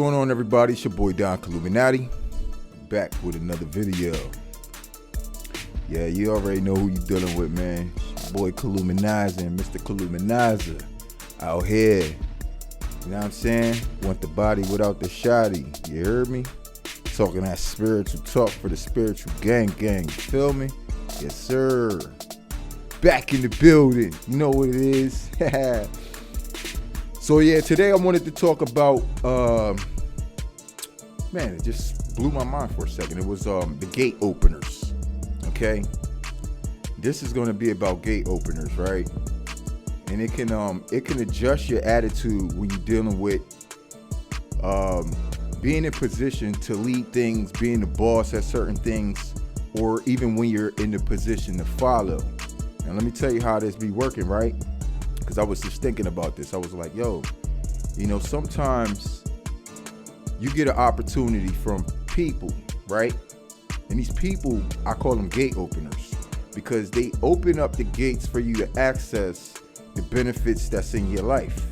going on, everybody? It's your boy Don Killuminati, back with another video. Yeah, you already know who you dealing with, man. It's your boy Killuminati, Mr. Killuminati out here. You know what I'm saying? Want the body without the shoddy. You heard me? Talking that spiritual talk for the spiritual gang. You feel me? Yes, sir. Back in the building. You know what it is. So yeah, today I wanted to talk about, man, it just blew my mind for a second. It was the gate openers, okay? This is gonna be about gate openers, right? And it can adjust your attitude when you're dealing with being in position to lead things, being the boss at certain things, or even when you're in the position to follow. And let me tell you how this be working, right? Because I was just thinking about this. I was like, yo, you know, sometimes you get an opportunity from people, right? And these people, I call them gate openers, because they open up the gates for you to access the benefits that's in your life.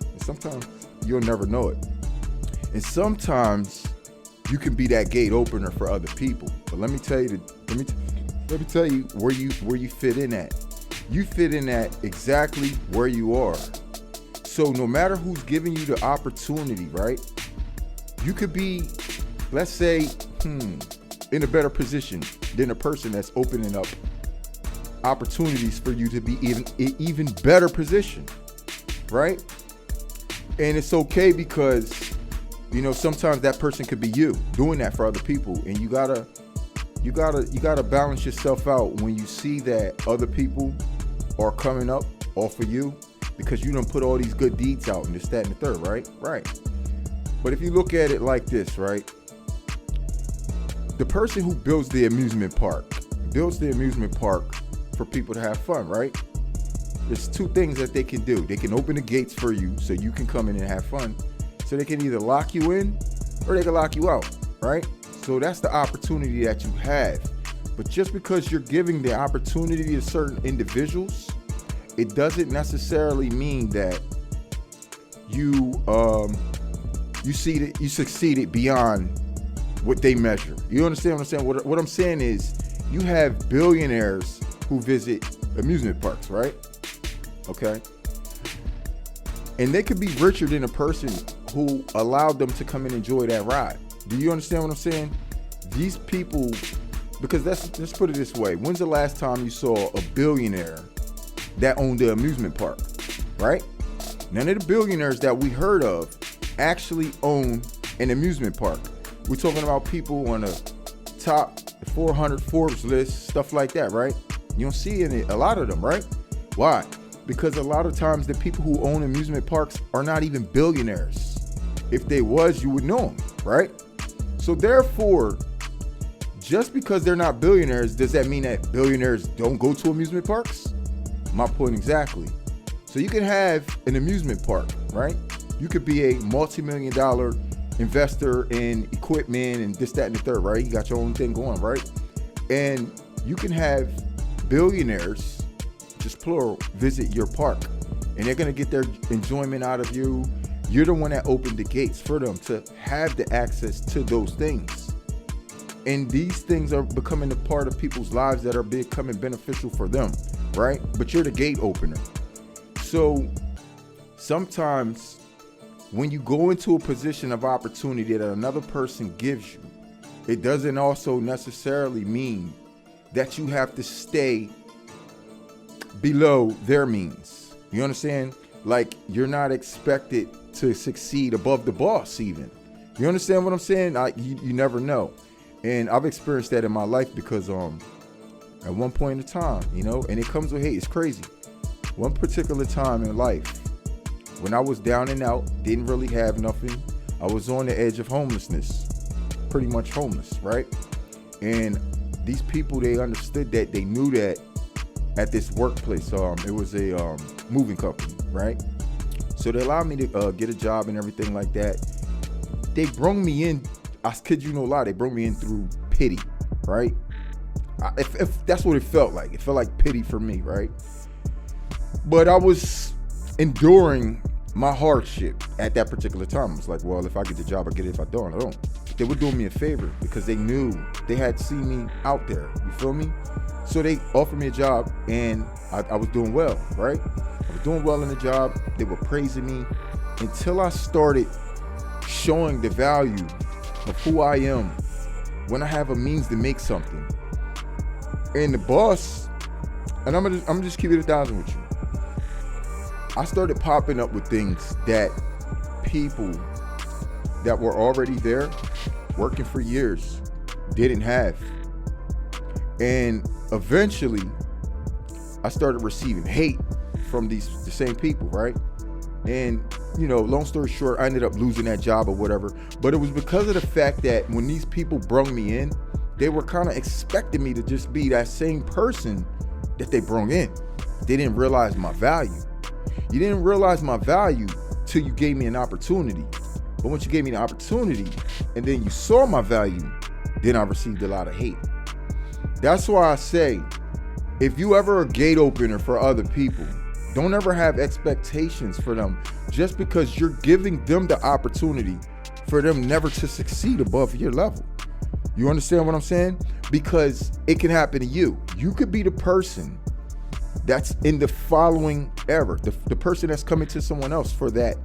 And sometimes you'll never know it. And sometimes you can be that gate opener for other people. But let me tell you, let me tell you where you fit in at. You fit in at exactly where you are. So no matter who's giving you the opportunity, right? You could be, let's say, in a better position than a person that's opening up opportunities for you to be even better position, right? And it's okay, because you know, sometimes that person could be you doing that for other people, and you gotta balance yourself out when you see that other people are coming up off of you because you done put all these good deeds out and this, that, and the third, right? Right. But if you look at it like this, right? The person who builds the amusement park for people to have fun, right? There's two things that they can do. They can open the gates for you so you can come in and have fun. So they can either lock you in or they can lock you out, right? So that's the opportunity that you have. But just because you're giving the opportunity to certain individuals, it doesn't necessarily mean that you succeeded beyond what they measure. You understand what I'm saying? What I'm saying is, you have billionaires who visit amusement parks, right? Okay. And they could be richer than a person who allowed them to come and enjoy that ride. Do you understand what I'm saying? These people, because let's put it this way. When's the last time you saw a billionaire that owned the amusement park, right? None of the billionaires that we heard of actually own an amusement park. We're talking about people on the top 400 Forbes list, stuff like that, right? You don't see a lot of them, right? Why? Because a lot of times the people who own amusement parks are not even billionaires. If they was, you would know them, right? So therefore, just because they're not billionaires, does that mean that billionaires don't go to amusement parks? My point exactly. So you can have an amusement park, right? You could be a multi-million-dollar investor in equipment and this, that, and the third, right? You got your own thing going, right? And you can have billionaires, just plural, visit your park, and they're gonna get their enjoyment out of you. You're the one that opened the gates for them to have the access to those things. And these things are becoming a part of people's lives that are becoming beneficial for them, right? But you're the gate opener. So sometimes when you go into a position of opportunity that another person gives you, it doesn't also necessarily mean that you have to stay below their means. You understand? Like, you're not expected to succeed above the boss even. You understand what I'm saying? You never know. And I've experienced that in my life because at one point in time, you know, and it comes with hate. It's crazy. One particular time in life, when I was down and out, didn't really have nothing, I was on the edge of homelessness, pretty much homeless, right? And these people, they understood that, they knew that at this workplace, it was a moving company, right? So they allowed me to get a job and everything like that. They brought me in, I kid you no lie, they brought me in through pity, right? If that's what it felt like. It felt like pity for me, right? But I was enduring my hardship at that particular time. I was like, well, if I get the job, I get it. If I don't, I don't. They were doing me a favor because they knew they had seen me out there. You feel me? So they offered me a job, and I was doing well, right? I was doing well in the job. They were praising me until I started showing the value of who I am when I have a means to make something. And the boss, and I'm gonna just keep it 1,000 with you. I started popping up with things that people that were already there, working for years, didn't have. And eventually, I started receiving hate from the same people, right? And, you know, long story short, I ended up losing that job or whatever. But it was because of the fact that when these people brung me in, they were kind of expecting me to just be that same person that they brung in. They didn't realize my value. You didn't realize my value till you gave me an opportunity. But once you gave me the opportunity and then you saw my value, then I received a lot of hate. That's why I say, if you ever a gate opener for other people, don't ever have expectations for them just because you're giving them the opportunity for them never to succeed above your level. You understand what I'm saying? Because it can happen to you. You could be the person that's in the following era, the person that's coming to someone else for that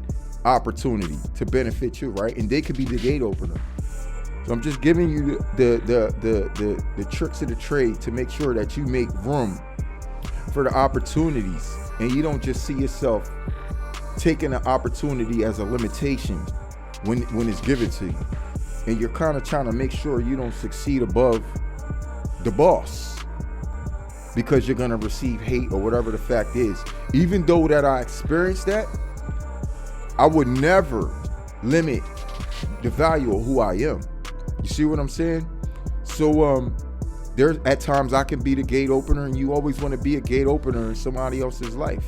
opportunity to benefit you, right? And they could be the gate opener. So I'm just giving you the tricks of the trade to make sure that you make room for the opportunities, and you don't just see yourself taking the opportunity as a limitation when it's given to you. And you're kind of trying to make sure you don't succeed above the boss because you're going to receive hate or whatever the fact is. Even though that I experienced that, I would never limit the value of who I am. You see what I'm saying? So there's at times I can be the gate opener, and you always want to be a gate opener in somebody else's life.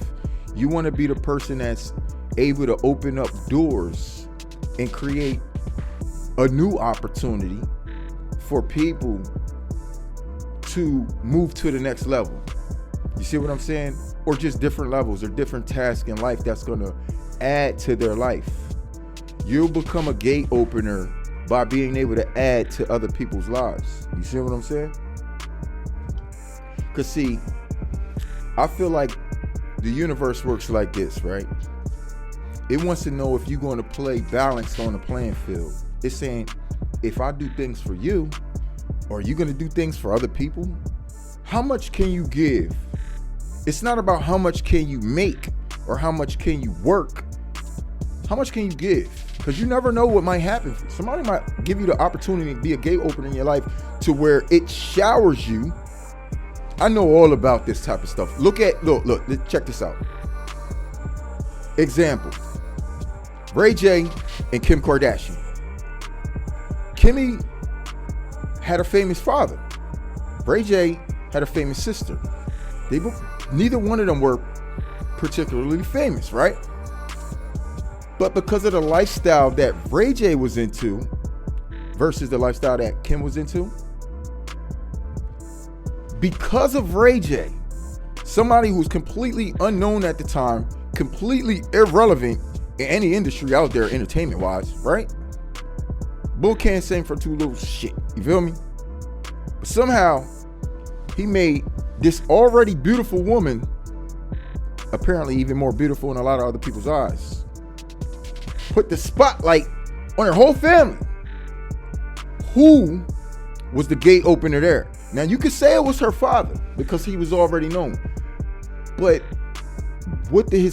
You want to be the person that's able to open up doors and create a new opportunity for people to move to the next level. You see what I'm saying? Or just different levels or different tasks in life that's going to add to their life. You'll become a gate opener by being able to add to other people's lives. You see what I'm saying? Because see, I feel like the universe works like this, right? It wants to know if you're going to play balanced on the playing field. It's saying, if I do things for you, are you going to do things for other people? How much can you give? It's not about how much can you make or how much can you work. How much can you give? Because you never know what might happen. Somebody might give you the opportunity to be a gate opener in your life to where it showers you. I know all about this type of stuff. Look, check this out. Example, Ray J and Kim Kardashian. Kimmy had a famous father. Ray J had a famous sister. Neither one of them were particularly famous, right? But because of the lifestyle that Ray J was into versus the lifestyle that Kim was into, because of Ray J, somebody who's completely unknown at the time, completely irrelevant in any industry out there entertainment-wise, right? Bull can't sing for too little shit, you feel me? But somehow, he made this already beautiful woman apparently even more beautiful in a lot of other people's eyes. Put the spotlight on her whole family. Who was the gate opener there? Now you could say it was her father because he was already known. But what did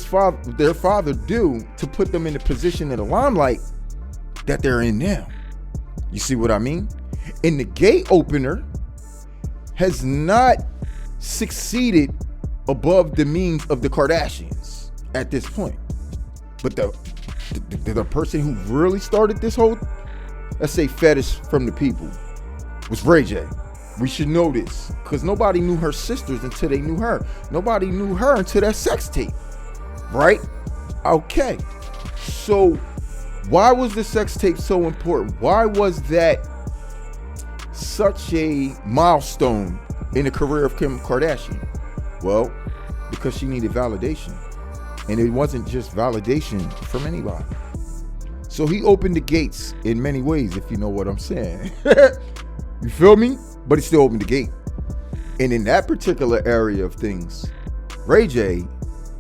their father do to put them in the position of the limelight that they're in now? You see what I mean? And the gate opener has not succeeded above the means of the Kardashians at this point. But the person who really started this whole, let's say, fetish from the people was Ray J. We should know this because nobody knew her sisters until they knew her. Nobody knew her until that sex tape, right? Okay, so why was the sex tape so important? Why was that such a milestone in the career of Kim Kardashian? Well, because she needed validation. And it wasn't just validation from anybody. So he opened the gates in many ways, if you know what I'm saying. You feel me? But he still opened the gate. And in that particular area of things, Ray J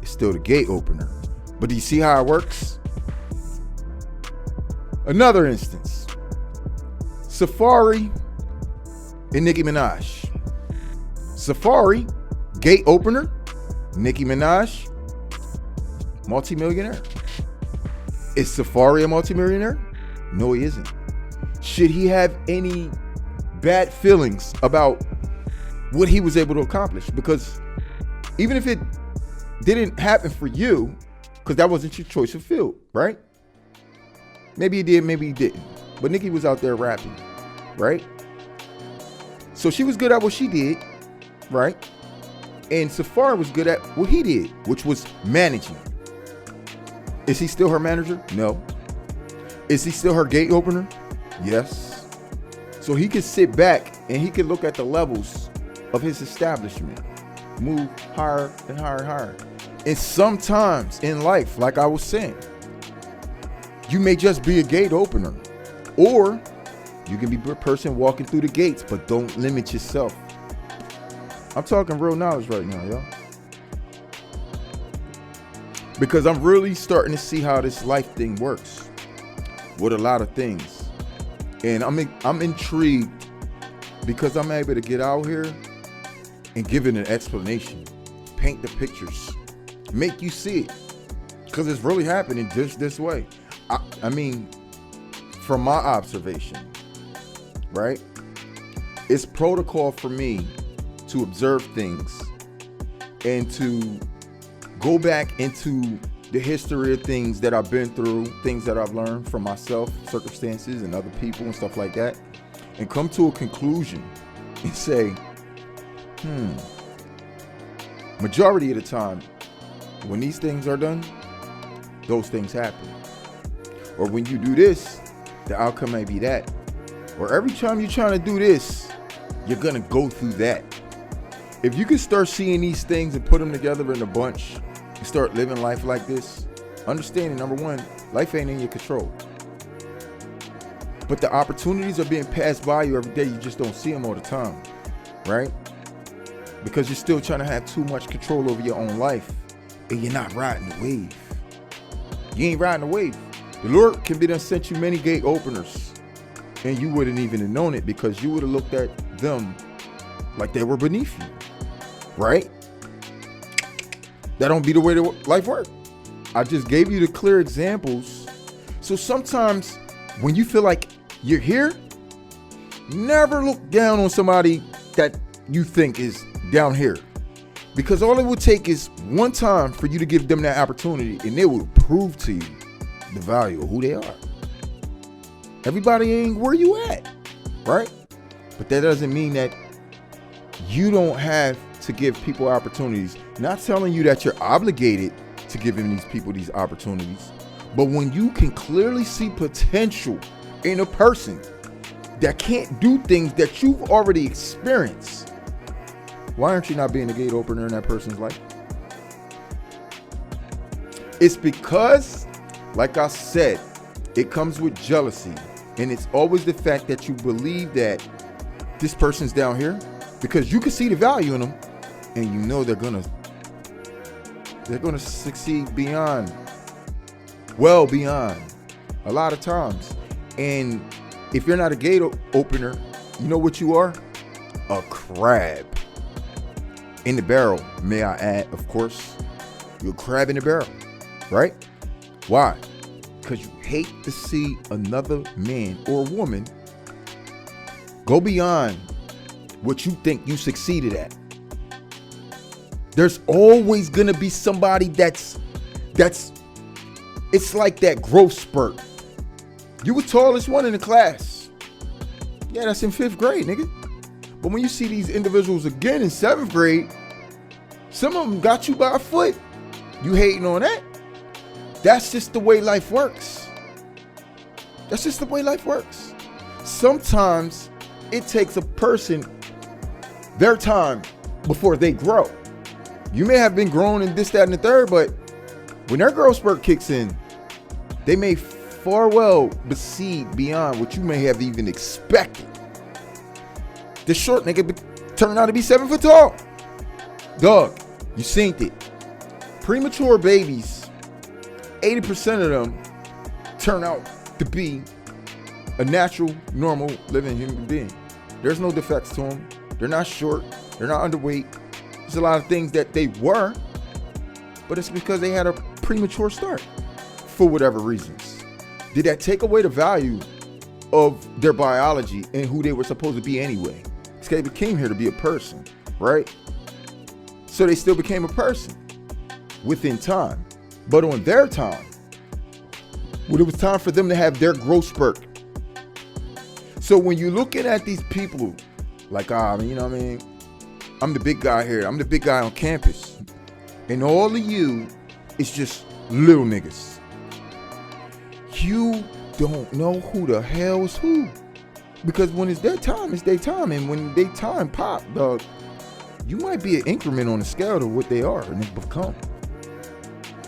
is still the gate opener. But do you see how it works? Another instance. Safari and Nicki Minaj. Safari, gate opener. Nicki Minaj, multimillionaire. Is Safari a multimillionaire? No, he isn't. Should he have any bad feelings about what he was able to accomplish? Because even if it didn't happen for you, because that wasn't your choice of field, right? Maybe he did, maybe he didn't. But Nicki was out there rapping, right? So she was good at what she did, right? And Safari was good at what he did, which was managing. Is he still her manager? No. Is he still her gate opener? Yes. So he could sit back and he could look at the levels of his establishment, move higher and higher and higher. And sometimes in life, like I was saying, you may just be a gate opener, or you can be a person walking through the gates, but don't limit yourself. I'm talking real knowledge right now, y'all. Because I'm really starting to see how this life thing works with a lot of things. And I'm intrigued because I'm able to get out here and give it an explanation, paint the pictures, make you see it. Because it's really happening just this way. I mean, from my observation, right? It's protocol for me to observe things and to go back into the history of things that I've been through, things that I've learned from myself, circumstances, and other people and stuff like that, and come to a conclusion and say, majority of the time, when these things are done, those things happen. Or when you do this, the outcome may be that. Or every time you're trying to do this, you're gonna go through that. If you can start seeing these things and put them together in a bunch and start living life like this, understanding, number one, life ain't in your control. But the opportunities are being passed by you every day. You just don't see them all the time, right? Because you're still trying to have too much control over your own life and you're not riding the wave. You ain't riding the wave. The Lord can be done sent you many gate openers and you wouldn't even have known it because you would have looked at them like they were beneath you, right? That don't be the way that life works. I just gave you the clear examples. So sometimes when you feel like you're here, never look down on somebody that you think is down here. Because all it would take is one time for you to give them that opportunity and they will prove to you the value of who they are. Everybody ain't where you at, right? But that doesn't mean that you don't have to give people opportunities. Not telling you that you're obligated to giving these people these opportunities, but when you can clearly see potential in a person that can't do things that you've already experienced, why aren't you not being a gate opener in that person's life? It's because, like I said, it comes with jealousy. And it's always the fact that you believe that this person's down here because you can see the value in them and you know they're gonna succeed beyond, well beyond, a lot of times. And if you're not a gate opener, you know what you are? A crab in the barrel, may I add, of course. You're a crab in the barrel, right? Why? Because you hate to see another man or woman go beyond what you think you succeeded at. There's always gonna be somebody that's it's like that growth spurt. You were tallest one in the class. Yeah, that's in 5th grade, nigga. But when you see these individuals again in 7th grade, some of them got you by a foot. You hating on that? That's just the way life works. That's just the way life works. Sometimes it takes a person their time before they grow. You may have been grown in this, that, and the third, but When their growth spurt kicks in, they may far well exceed beyond what you may have even expected. This short nigga turned out to be 7 foot tall. Dog, you seen it. Premature babies, 80% of them turn out to be a natural, normal, living human being. There's no defects to them. They're not short. They're not underweight. There's a lot of things that they were, but it's because they had a premature start for whatever reasons. Did that take away the value of their biology and who they were supposed to be anyway? Because they came here to be a person, right? So they still became a person within time. But on their time, when it was time for them to have their growth spurt. So when you're looking at these people, like, you know what I mean? I'm the big guy here. I'm the big guy on campus. And all of you is just little niggas. You don't know who the hell is who. Because when it's their time, it's their time. And when their time pop, dog, you might be an increment on the scale of what they are and they become.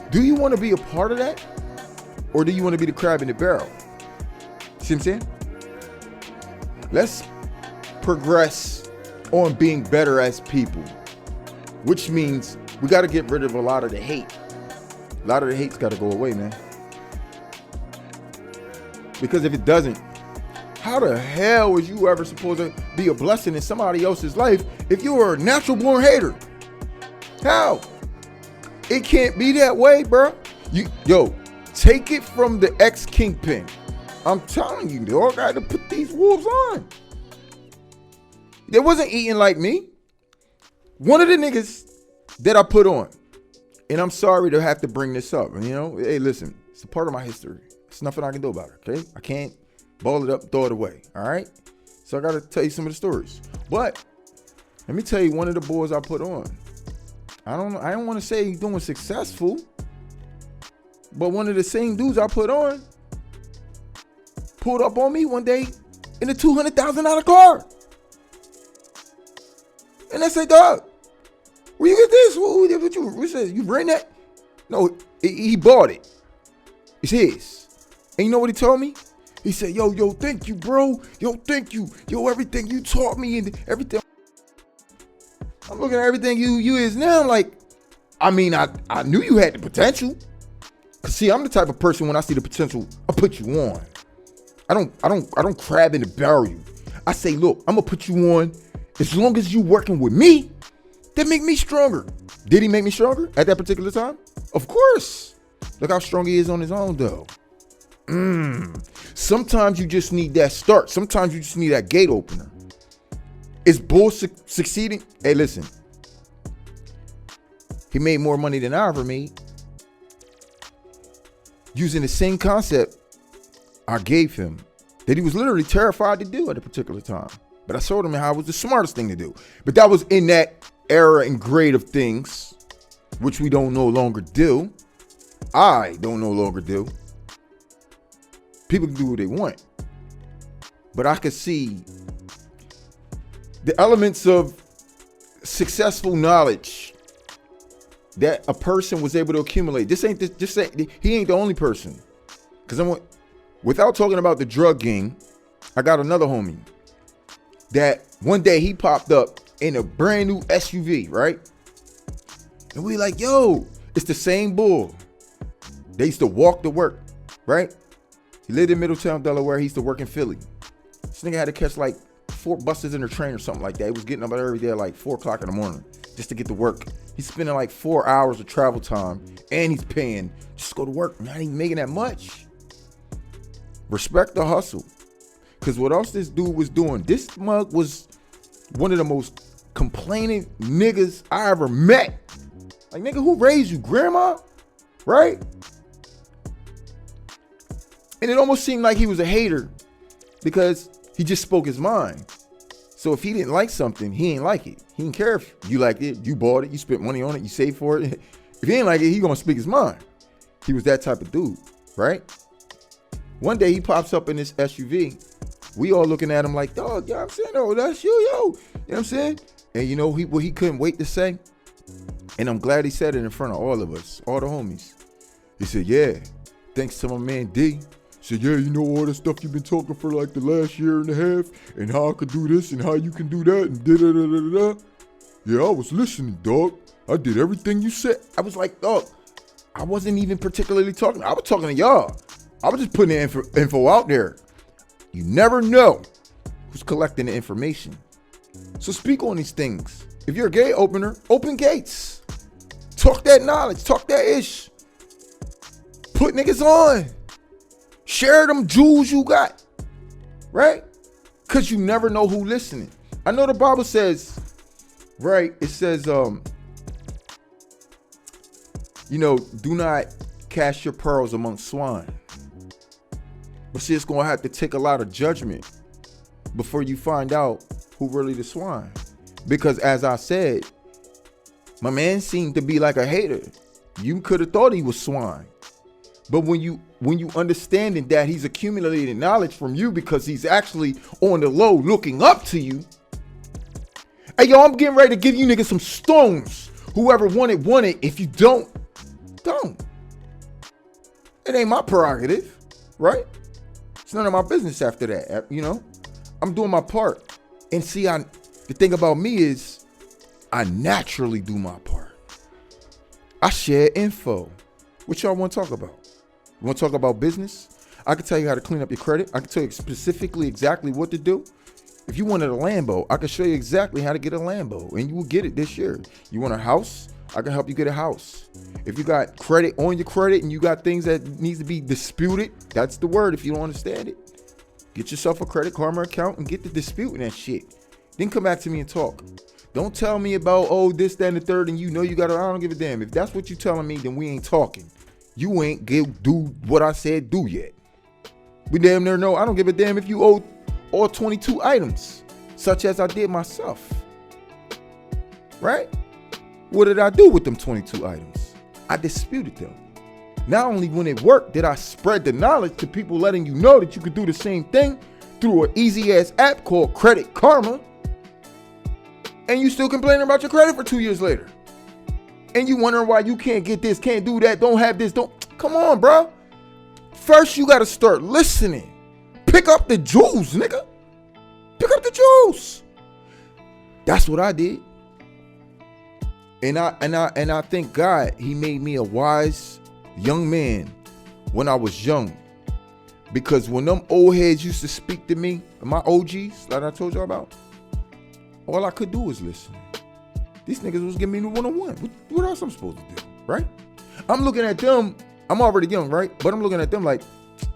Do you want to be a part of that? Or do you want to be the crab in the barrel? See what I'm saying? Let's progress on being better as people, which means we got to get rid of a lot of the hate. A lot of the hate's got to go away, man. Because if it doesn't, how the hell was you ever supposed to be a blessing in somebody else's life if you were a natural born hater? How? It can't be that way, bro. Yo, take it from the ex-kingpin. I'm telling you, they all got to put these wolves on. They wasn't eating like me. One of the niggas that I put on, and I'm sorry to have to bring this up. You know, hey, listen, it's a part of my history. It's nothing I can do about it, okay? I can't ball it up, throw it away, all right? So I got to tell you some of the stories. But let me tell you one of the boys I put on. I don't want to say he's doing successful, but one of the same dudes I put on pulled up on me one day in a $200,000 car. And I said, dog, where you get this? What said, you bring that? No, he bought it. It's his. And you know what he told me? He said, yo, thank you, bro. Yo, thank you. Yo, everything you taught me and everything. I'm looking at everything you is now. Like, I mean, I knew you had the potential. Cause see, I'm the type of person when I see the potential, I put you on. I don't crab in the barrel you. I say, look, I'm gonna put you on. As long as you working with me, that make me stronger. Did he make me stronger at that particular time? Of course. Look how strong he is on his own, though. Sometimes you just need that start. Sometimes you just need that gate opener. Is Bull succeeding? Hey, listen. He made more money than I ever made. Using the same concept I gave him that he was literally terrified to do at a particular time. But I showed him how it was the smartest thing to do. But that was in that era and grade of things, which we don't no longer do. I don't no longer do. People can do what they want. But I could see the elements of successful knowledge that a person was able to accumulate. He ain't the only person. Because without talking about the drug gang, I got another homie that one day he popped up in a brand new SUV, right? And we like, yo, it's the same bull. They used to walk to work, right? He lived in Middletown, Delaware. He used to work in Philly. This nigga had to catch like 4 buses in a train or something like that. He was getting up every day at like 4 o'clock in the morning just to get to work. He's spending like 4 hours of travel time and he's paying just to go to work. Not even making that much. Respect the hustle. Because what else this dude was doing, this mug was one of the most complaining niggas I ever met. Like, nigga, who raised you? Grandma? Right? And it almost seemed like he was a hater because he just spoke his mind. So if he didn't like something, he ain't like it. He didn't care if you liked it, you bought it, you spent money on it, you saved for it. If he ain't like it, he gonna speak his mind. He was that type of dude, right? One day he pops up in this SUV. We all looking at him like, dog, you know what I'm saying? Oh, that's you, yo. You know what I'm saying? And you know what he couldn't wait to say? And I'm glad he said it in front of all of us, all the homies. He said, yeah, thanks to my man D. He said, yeah, you know all the stuff you've been talking for like the last year and a half, and how I could do this and how you can do that, and da-da-da-da-da. Yeah, I was listening, dog. I did everything you said. I was like, dog, I wasn't even particularly talking. I was talking to y'all. I was just putting the info out there. You never know who's collecting the information. So speak on these things. If you're a gate opener, open gates. Talk that knowledge. Talk that ish. Put niggas on. Share them jewels you got. Right? Because you never know who listening. I know the Bible says, right? It says, do not cast your pearls among swine. But see, it's going to have to take a lot of judgment before you find out who really the swine. Because as I said, my man seemed to be like a hater. You could have thought he was swine. But when you understanding that he's accumulating knowledge from you because he's actually on the low looking up to you. Hey, yo, I'm getting ready to give you niggas some stones. Whoever wanted. If you don't. It ain't my prerogative, right? It's none of my business after that, I'm doing my part. And see, the thing about me is I naturally do my part. I share info. What y'all want to talk about? You want to talk about business? I can tell you how to clean up your credit. I can tell you specifically exactly what to do. If you wanted a Lambo, I can show you exactly how to get a Lambo, and you will get it this year. You want a house? I can help you get a house. If you got credit on your credit and you got things that needs to be disputed, that's the word if you don't understand it. Get yourself a Credit Karma account and get the dispute and that shit. Then come back to me and talk. Don't tell me about, this, that, and the third, and I don't give a damn. If that's what you telling me, then we ain't talking. You ain't do what I said do yet. We damn near know I don't give a damn if you owe all 22 items, such as I did myself. Right? What did I do with them 22 items? I disputed them. Not only when it worked did I spread the knowledge to people, letting you know that you could do the same thing through an easy ass app called Credit Karma. And you still complaining about your credit for 2 years later. And you wondering why you can't get this, can't do that, don't have this, come on, bro. First, you got to start listening. Pick up the jewels, nigga. Pick up the jewels. That's what I did. And I thank God he made me a wise young man when I was young. Because when them old heads used to speak to me, my OGs, like I told y'all about, all I could do was listen. These niggas was giving me the one-on-one. What else I'm supposed to do, right? I'm looking at them. I'm already young, right? But I'm looking at them like,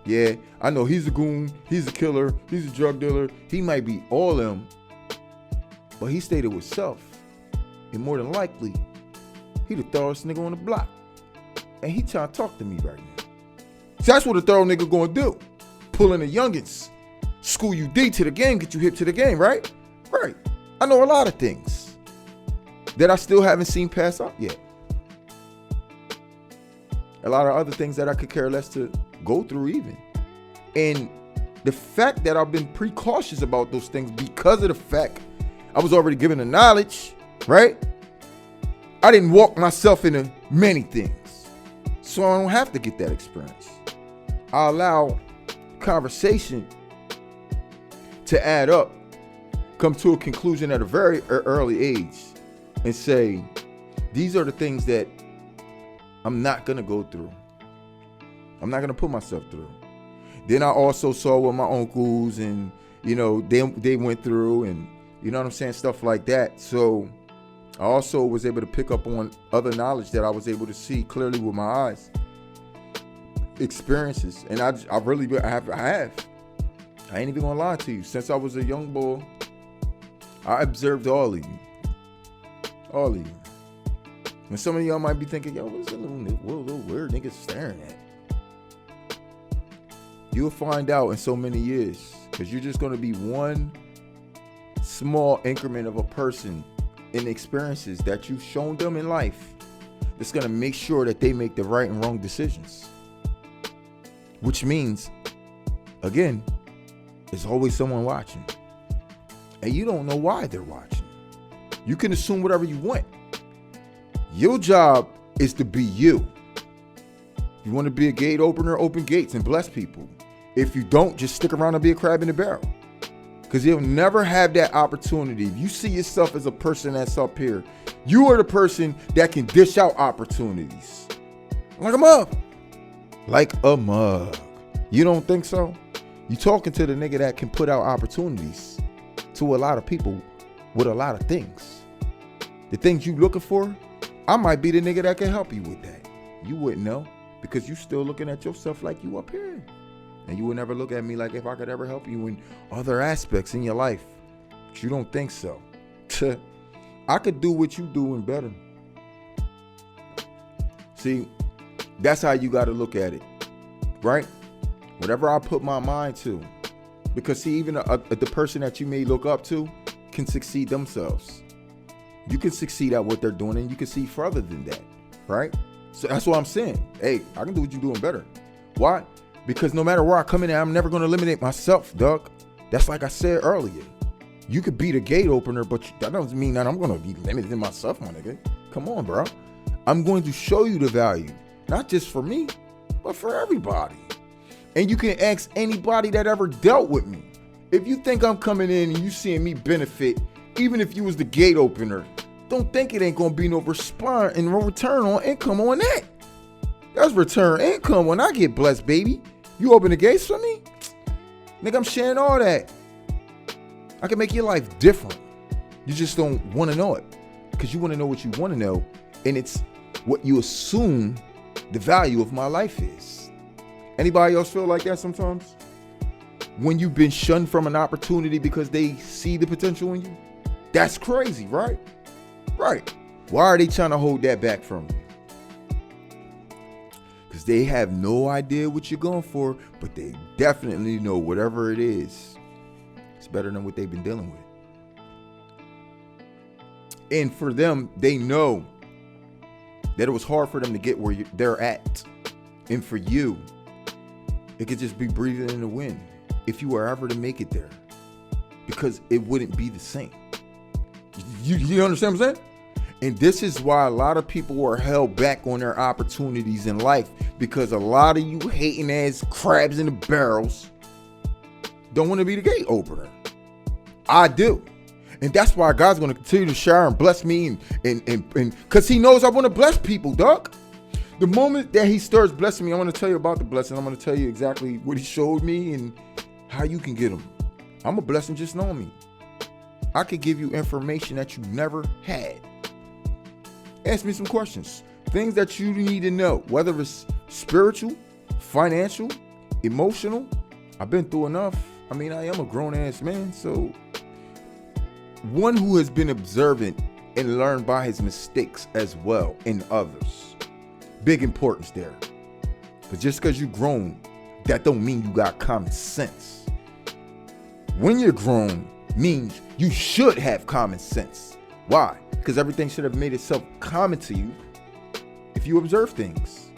yeah, I know he's a goon, he's a killer, he's a drug dealer. He might be all them, but he stayed with self. And more than likely, he the thoroughest nigga on the block. And he trying to talk to me right now. So that's what a thorough nigga gonna do. Pulling the youngins. School you D to the game, get you hip to the game, right? Right. I know a lot of things that I still haven't seen pass out yet. A lot of other things that I could care less to go through even. And the fact that I've been precautious about those things because of the fact I was already given the knowledge, right? I didn't walk myself into many things. So I don't have to get that experience. I allow conversation to add up, come to a conclusion at a very early age and say, these are the things that I'm not going to go through. I'm not going to put myself through. Then I also saw what my uncles and, they went through and, you know what I'm saying? Stuff like that. So I also was able to pick up on other knowledge that I was able to see clearly with my eyes. Experiences. And I have. I ain't even gonna lie to you. Since I was a young boy, I observed all of you. All of you. And some of y'all might be thinking, yo, what's that little weird nigga staring at? You'll find out in so many years. Because you're just gonna be one small increment of a person in experiences that you've shown them in life that's gonna make sure that they make the right and wrong decisions. Which means, again, there's always someone watching. And you don't know why they're watching. You can assume whatever you want. Your job is to be you. You want to be a gate opener, open gates and bless people. If you don't, just stick around and be a crab in the barrel. Because you'll never have that opportunity. If you see yourself as a person that's up here, you are the person that can dish out opportunities. Like a mug. Like a mug. You don't think so? You talking to the nigga that can put out opportunities to a lot of people with a lot of things. The things you looking for, I might be the nigga that can help you with that. You wouldn't know because you still looking at yourself like you up here. And you would never look at me like if I could ever help you in other aspects in your life. But you don't think so. I could do what you do and better. See, that's how you got to look at it, right? Whatever I put my mind to. Because see, even the person that you may look up to can succeed themselves. You can succeed at what they're doing and you can see further than that, right? So that's what I'm saying. Hey, I can do what you're doing better. Why? Because no matter where I come in at, I'm never going to eliminate myself, Doug. That's like I said earlier. You could be the gate opener, but that doesn't mean that I'm going to be limiting myself, my nigga. Come on, bro. I'm going to show you the value, not just for me, but for everybody. And you can ask anybody that ever dealt with me. If you think I'm coming in and you seeing me benefit, even if you was the gate opener, don't think it ain't going to be no response and no return on income on that. That's return income when I get blessed, baby. You open the gates for me? Nigga, I'm sharing all that. I can make your life different. You just don't want to know it. Because you want to know what you want to know. And it's what you assume the value of my life is. Anybody else feel like that sometimes? When you've been shunned from an opportunity because they see the potential in you? That's crazy, right? Right. Why are they trying to hold that back from you? Because they have no idea what you're going for, but they definitely know whatever it is, it's better than what they've been dealing with. And for them, they know that it was hard for them to get where they're at. And for you, it could just be breathing in the wind if you were ever to make it there. Because it wouldn't be the same. You understand what I'm saying? And this is why a lot of people are held back on their opportunities in life, because a lot of you hating ass crabs in the barrels don't want to be the gate opener. I do. And that's why God's going to continue to share and bless me and because he knows I want to bless people, dog. The moment that he starts blessing me, I want to tell you about the blessing. I'm going to tell you exactly what he showed me and how you can get them. I'm a blessing just knowing me. I could give you information that you never had. Ask me some questions. Things that you need to know, whether it's spiritual, financial, emotional. I've been through enough. I mean, I am a grown-ass man, so one who has been observant and learned by his mistakes as well in others. Big importance there. But just because you're grown, that don't mean you got common sense. When you're grown means you should have common sense. Why? Because everything should have made itself common to you if you observe things.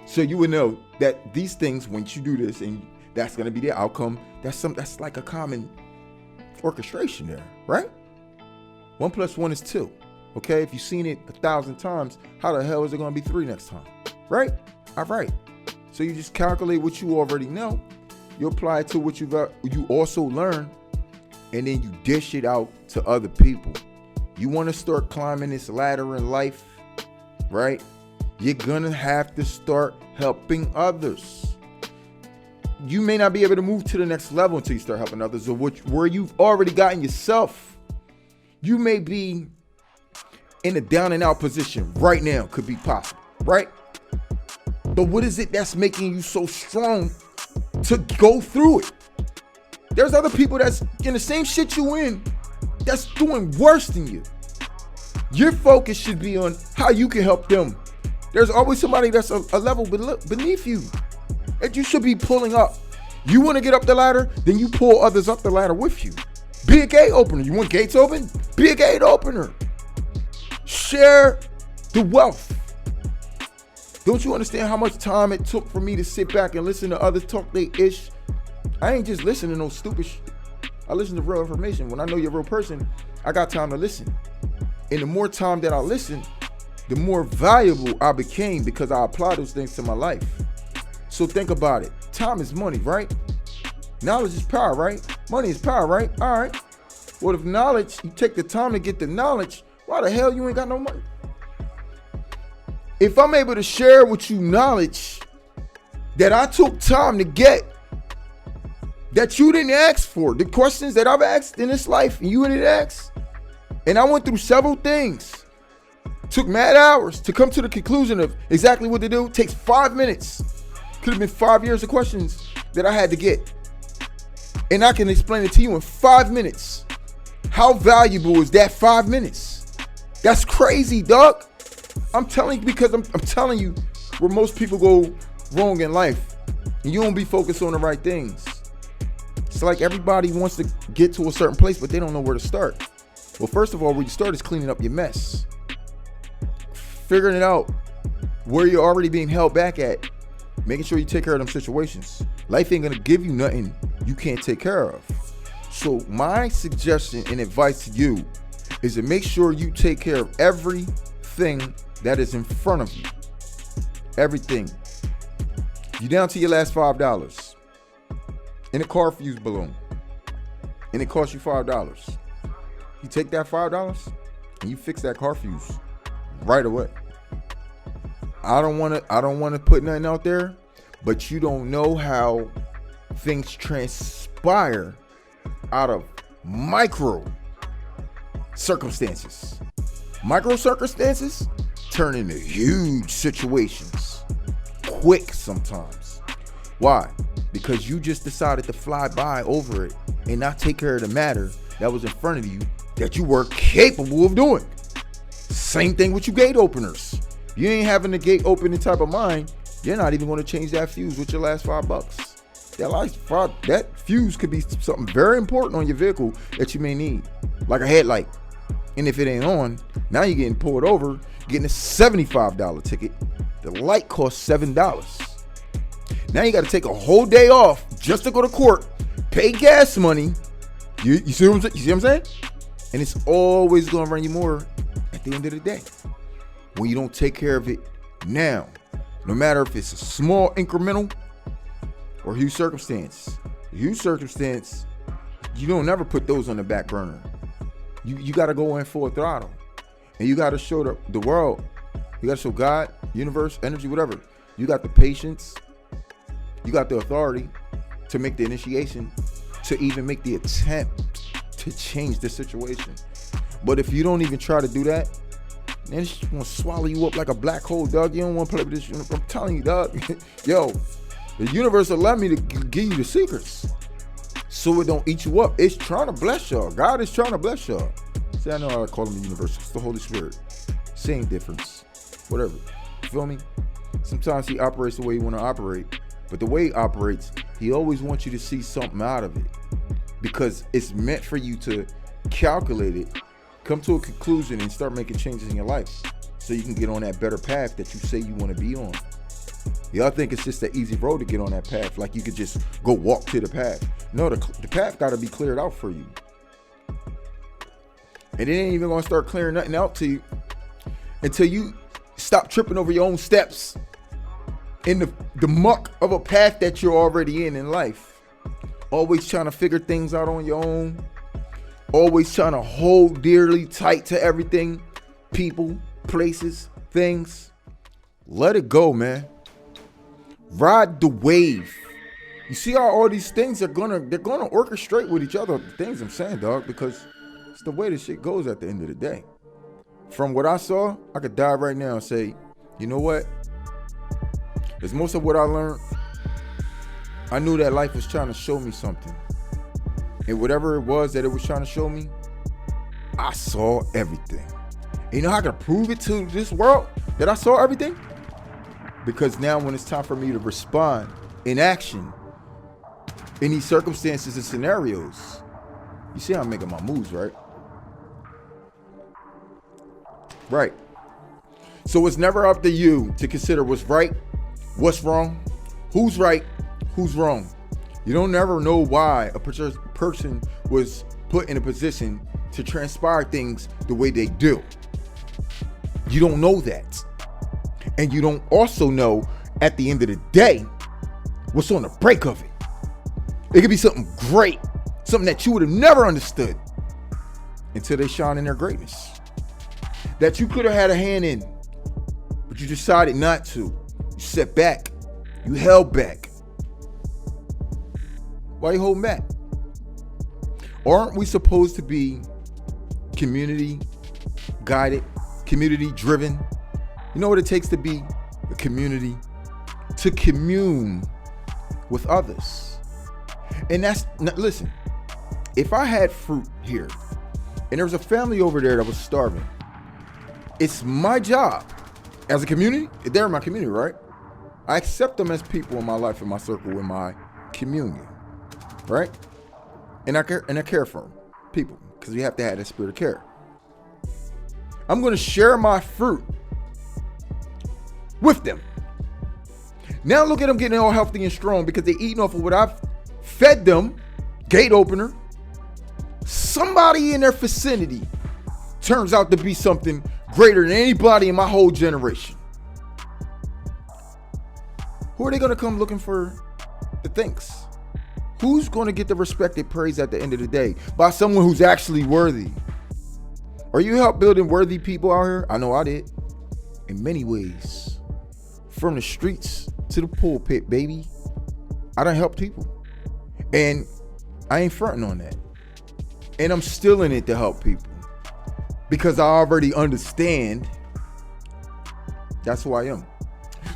So you would know that these things, once you do this and that's going to be the outcome, that's like a common orchestration there, right? 1 + 1 is 2. Okay, if you've seen it 1,000 times, how the hell is it going to be 3 next time? Right? All right. So you just calculate what you already know. You apply it to what you also learn, and then you dish it out to other people. You want to start climbing this ladder in life, right? You're going to have to start helping others. You may not be able to move to the next level until you start helping others, or where you've already gotten yourself. You may be in a down and out position right now, could be possible, right? But what is it that's making you so strong to go through it? There's other people that's in the same shit you in that's doing worse than you. Your focus should be on how you can help them. There's always somebody that's a level beneath you that you should be pulling up. You want to get up the ladder, then you pull others up the ladder with you. Be a gate opener. You want gates open? Be a gate opener. Share the wealth. Don't you understand how much time it took for me to sit back and listen to others talk they ish? I ain't just listening to no stupid shit. I listen to real information. When I know you're a real person, I got time to listen. And the more time that I listen, the more valuable I became because I apply those things to my life. So think about it. Time is money, right? Knowledge is power, right? Money is power, right? All right. Well, if knowledge, you take the time to get the knowledge, why the hell you ain't got no money? If I'm able to share with you knowledge that I took time to get, that you didn't ask for, the questions that I've asked in this life and you didn't ask, and I went through several things, took mad hours to come to the conclusion of exactly what to do, takes 5 minutes. Could have been 5 years of questions that I had to get. And I can explain it to you in 5 minutes. How valuable is that 5 minutes? That's crazy, dog. I'm telling you, because I'm telling you where most people go wrong in life. And you don't be focused on the right things. It's like everybody wants to get to a certain place, but they don't know where to start. Well, first of all, where you start is cleaning up your mess. Figuring it out where you're already being held back at. Making sure you take care of them situations. Life ain't gonna give you nothing you can't take care of. So my suggestion and advice to you is to make sure you take care of everything that is in front of you. Everything. You down to your last $5 in a car fuse balloon, and it costs you $5. You take that $5 and you fix that car fuse right away. I don't want to put nothing out there, but you don't know how things transpire out of micro circumstances. Micro circumstances turn into huge situations quick sometimes. Why? Because you just decided to fly by over it and not take care of the matter that was in front of you that you were capable of doing. Same thing with you gate openers. You ain't having the gate opening type of mind, you're not even going to change that fuse with your last $5. That fuse could be something very important on your vehicle that you may need, like a headlight. And if it ain't on, now you're getting pulled over, getting a $75 ticket. The light costs $7. Now you got to take a whole day off just to go to court, pay gas money. You see what I'm saying? And it's always going to run you more at the end of the day when you don't take care of it now. No matter if it's a small incremental or huge circumstance. Huge circumstance, you don't never put those on the back burner. You got to go in full throttle. And you got to show the world. You got to show God, universe, energy, whatever. You got the patience. You got the authority to make the initiation, to even make the attempt to change the situation. But if you don't even try to do that, then it's just gonna swallow you up like a black hole, dog. You don't want to play with this. I'm telling you, dog. Yo, the universe allowed me to give you the secrets so it don't eat you up. It's trying to bless y'all. God is trying to bless y'all. See, I know how I call him the universe. It's the Holy Spirit. Same difference. Whatever. You feel me? Sometimes he operates the way you want to operate. But the way he operates, he always wants you to see something out of it. Because it's meant for you to calculate it, come to a conclusion, and start making changes in your life so you can get on that better path that you say you want to be on. Y'all think it's just an easy road to get on that path, like you could just go walk to the path. No, the path got to be cleared out for you. And it ain't even going to start clearing nothing out to you until you stop tripping over your own steps in the muck of a path that you're already in life. Always trying to figure things out on your own. Always trying to hold dearly tight to everything. People, places, things. Let it go, man. Ride the wave. You see how all these things they're gonna orchestrate with each other. The things I'm saying, dog, because it's the way this shit goes at the end of the day. From what I saw, I could die right now and say, you know what? As most of what I learned, I knew that life was trying to show me something. And whatever it was that it was trying to show me, I saw everything. And you know how I could prove it to this world that I saw everything? Because now when it's time for me to respond in action, in these circumstances and scenarios, you see how I'm making my moves, right? Right. So it's never up to you to consider what's right, what's wrong, who's right, who's wrong. You don't never know why a person was put in a position to transpire things the way they do. You don't know that. And you don't also know at the end of the day what's on the break of it. It could be something great, something that you would have never understood until they shine in their greatness. That you could have had a hand in, but you decided not to. You set back. You held back. Why are you holding back? Aren't we supposed to be community guided, community driven? You know what it takes to be a community? To commune with others. And listen, if I had fruit here and there was a family over there that was starving, it's my job as a community. They're in my community, right? I accept them as people in my life, in my circle, in my communion, right? And I care for them, people, because you have to have that spirit of care. I'm going to share my fruit with them. Now look at them getting all healthy and strong because they're eating off of what I've fed them. Gate opener. Somebody in their vicinity turns out to be something greater than anybody in my whole generation. Who are they going to come looking for the thanks? Who's going to get the respected praise at the end of the day? By someone who's actually worthy. Are you help building worthy people out here? I know I did. In many ways. From the streets to the pulpit, baby. I done help people. And I ain't fronting on that. And I'm still in it to help people. Because I already understand that's who I am.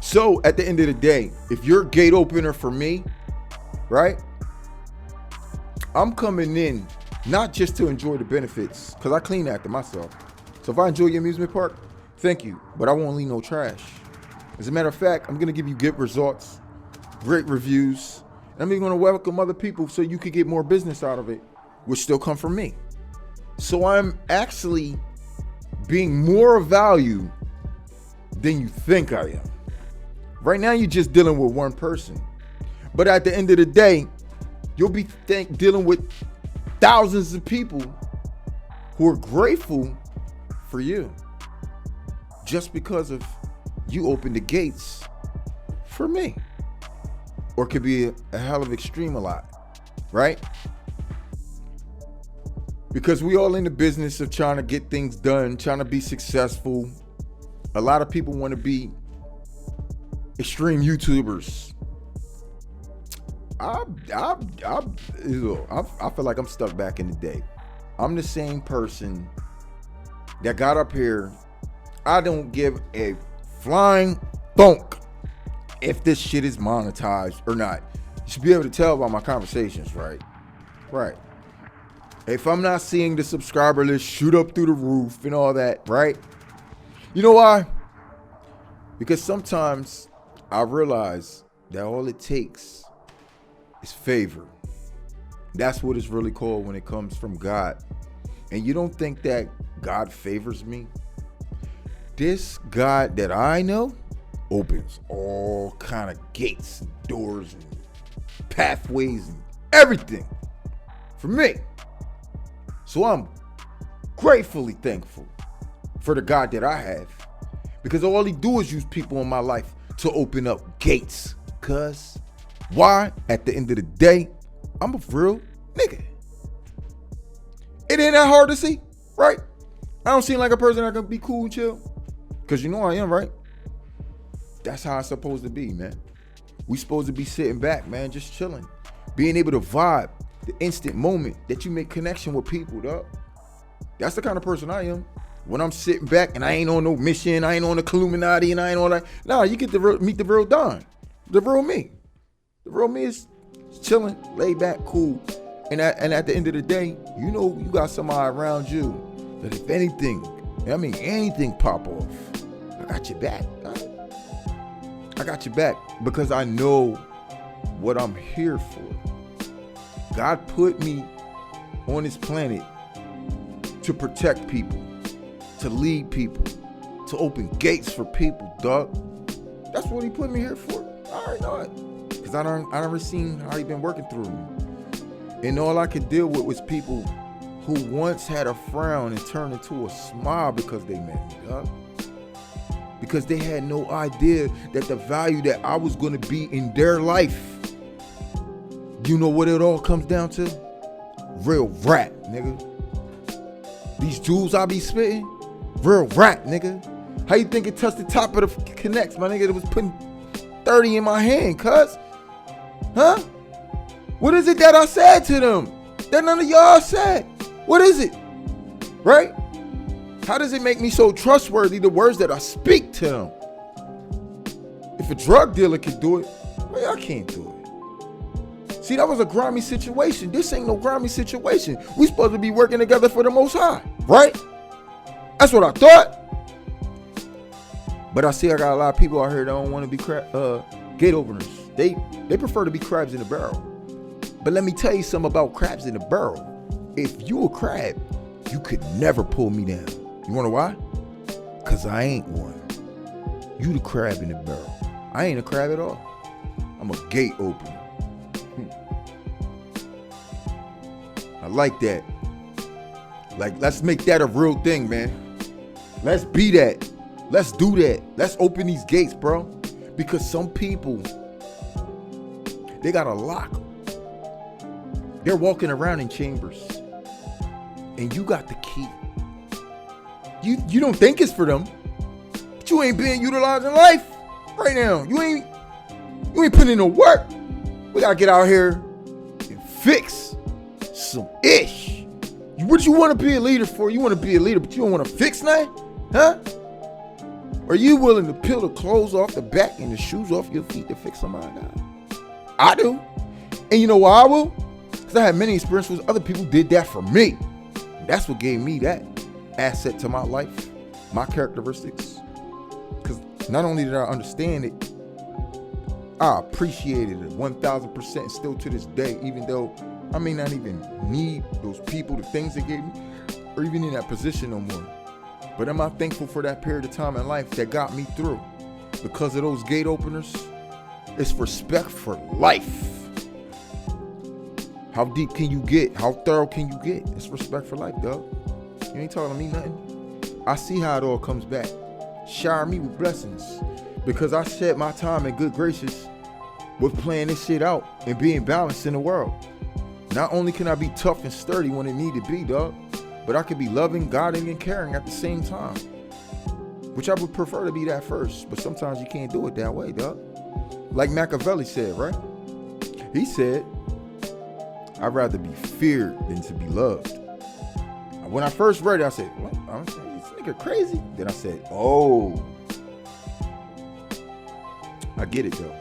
So at the end of the day, if you're a gate opener for me, right? I'm coming in not just to enjoy the benefits, because I clean after myself. So if I enjoy your amusement park, thank you. But I won't leave no trash. As a matter of fact, I'm going to give you good results, great reviews. And I'm even going to welcome other people so you could get more business out of it, which still come from me. So I'm actually being more of value than you think I am. Right now, you're just dealing with one person. But at the end of the day, you'll be dealing with thousands of people who are grateful for you just because of you opened the gates for me. Or it could be a hell of extreme a lot, right? Because we all in the business of trying to get things done, trying to be successful. A lot of people want to be extreme YouTubers. I feel like I'm stuck back in the day. I'm the same person that got up here. I don't give a flying thunk if this shit is monetized or not. You should be able to tell by my conversations, right? Right. If I'm not seeing the subscriber list shoot up through the roof and all that, right? You know why? Because sometimes I realize that all it takes is favor. That's what it's really called when it comes from God. And you don't think that God favors me? This God that I know opens all kind of gates and doors and pathways and everything for me. So I'm gratefully thankful for the God that I have, because all he do is use people in my life to open up gates. Cause why? At the end of the day, I'm a real nigga. It ain't that hard to see, right? I don't seem like a person that can be cool and chill. Cause you know I am, right? That's how it's supposed to be, man. We supposed to be sitting back, man, just chilling. Being able to vibe the instant moment that you make connection with people, dog. That's the kind of person I am. When I'm sitting back and I ain't on no mission, I ain't on the killuminati and I ain't on that. Nah, you get to meet the real Don. The real me. The real me is chilling, laid back, cool. And at the end of the day, you know you got somebody around you that if anything, I mean anything pop off, I got your back. I got your back because I know what I'm here for. God put me on this planet to protect people, to lead people, to open gates for people, dog. That's what he put me here for. I already know it. Because I never seen how he been working through me. And all I could deal with was people who once had a frown and turned into a smile because they met me, dog. Because they had no idea that the value that I was going to be in their life You know what it all comes down to? Real rap, nigga. These jewels I be spitting, real rap, nigga. How you think it touched the top of the connects, my nigga? It was putting 30 in my hand, cuz. Huh? What is it that I said to them that none of y'all said? What is it? Right? How does it make me so trustworthy, the words that I speak to them? If a drug dealer can do it, well, I can't do it. See, that was a grimy situation. This ain't no grimy situation. We supposed to be working together for the Most High, right? That's what I thought. But I see I got a lot of people out here that don't want to be gate openers. They prefer to be crabs in a barrel. But let me tell you something about crabs in a barrel. If you a crab, you could never pull me down. You wanna know why? Cause I ain't one. You the crab in the barrel. I ain't a crab at all. I'm a gate opener. I like that. Like, let's make that a real thing, man. Let's be that. Let's do that. Let's open these gates, bro. Because some people, they got a lock. They're walking around in chambers. And you got the key. You don't think it's for them. But you ain't being utilized in life right now. You ain't putting in no work. We gotta get out here and fix some ish. What you want to be a leader for? You want to be a leader, but you don't want to fix nothing? Huh? Are you willing to peel the clothes off the back and the shoes off your feet to fix somebody? I do. And you know why I will? Because I had many experiences where other people did that for me. That's what gave me that asset to my life, my characteristics. Because not only did I understand it, I appreciated it 1,000% still to this day, even though I may not even need those people, the things they gave me, or even in that position no more. But am I thankful for that period of time in life that got me through? Because of those gate openers, it's respect for life. How deep can you get? How thorough can you get? It's respect for life, dog. You ain't telling me nothing. I see how it all comes back. Shower me with blessings. Because I shed my time in good graces with playing this shit out and being balanced in the world. Not only can I be tough and sturdy when it need to be, dog, but I could be loving, guiding, and caring at the same time. Which I would prefer to be that first, but sometimes you can't do it that way, dog. Like Machiavelli said, right? He said, I'd rather be feared than to be loved. When I first read it, I said, what? I'm saying, this nigga crazy? Then I said, oh. I get it, though.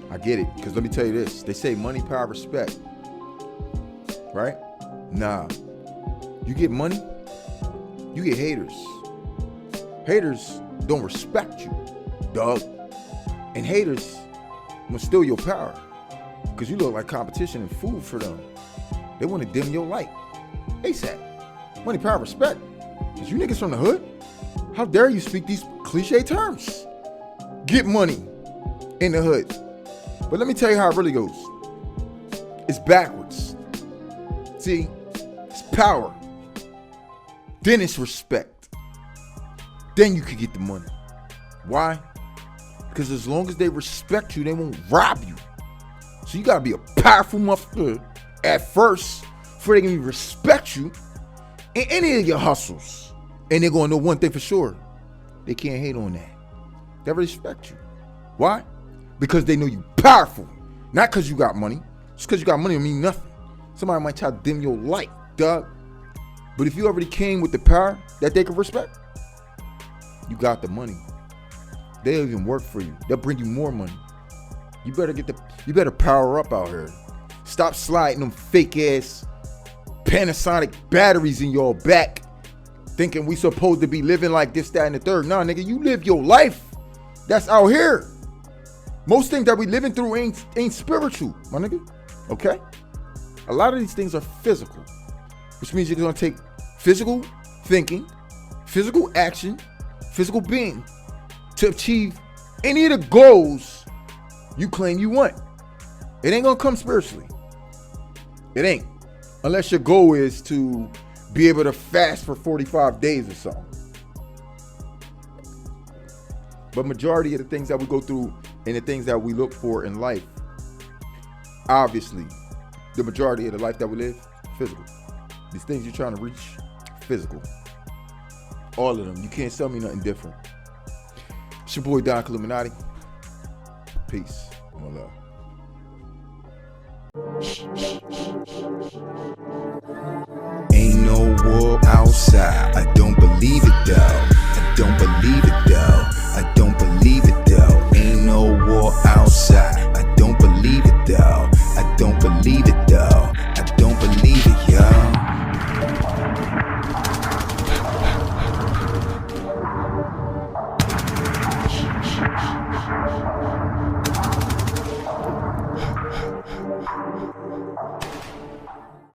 I get it, because let me tell you this. They say money, power, respect. Right? Nah. You get money, you get haters. Haters don't respect you, dog. And haters will steal your power because you look like competition and food for them. They want to dim your light. ASAP. Money, power, respect. Because you niggas from the hood, how dare you speak these cliche terms? Get money in the hood. But let me tell you how it really goes. It's backwards. See, it's power. Then it's respect. Then you can get the money. Why? Because as long as they respect you, they won't rob you. So you gotta be a powerful motherfucker at first before they can even respect you in any of your hustles. And they're gonna know one thing for sure. They can't hate on that. They respect you. Why? Because they know you powerful. Not because you got money. Just because you got money don't mean nothing. Somebody might try to dim your light, dog. But if you already came with the power that they can respect, you got the money. They'll even work for you. They'll bring you more money. You better power up out here. Stop sliding them fake ass Panasonic batteries in your back, thinking we supposed to be living like this, that, and the third. Nah, nigga, you live your life. That's out here. Most things that we living through ain't spiritual, my nigga. Okay? A lot of these things are physical, which means you're gonna take physical thinking, physical action, physical being to achieve any of the goals you claim you want. It ain't gonna come spiritually. It ain't. Unless your goal is to be able to fast for 45 days or something. But majority of the things that we go through and the things that we look for in life obviously, the majority of the life that we live, physical. These things you're trying to reach, physical. All of them. You can't sell me nothing different. It's your boy Don Killuminati. Peace. One love. Ain't no war outside. I don't believe it though. I don't believe it